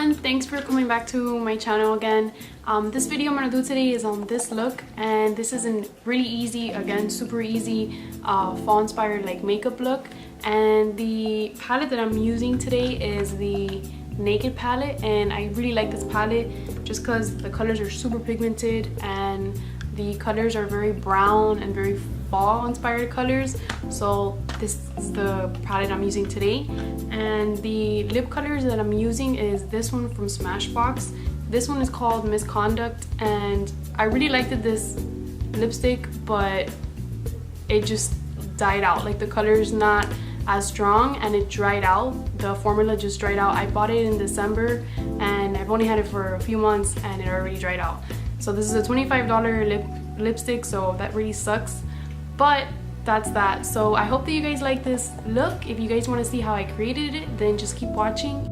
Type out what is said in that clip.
everyone, thanks for coming back to my channel again. This video I'm gonna do today is on this look, and this is a really easy, again super easy fall inspired like makeup look. And the palette that I'm using today is the Naked palette, and I really like this palette just because the colors are super pigmented and the colors are very brown and very fall inspired colors. So this is the palette I'm using today, and the lip colors that I'm using is this one from Smashbox. This one is called Misconduct, and I really liked this lipstick, but it just died out. Like the color is not as strong and it dried out. The formula just dried out. I bought it in December and I've only had it for a few months and it already dried out. So this is a $25 lipstick, so that really sucks, but that's that. So I hope that you guys like this look. If you guys want to see how I created it, then just keep watching.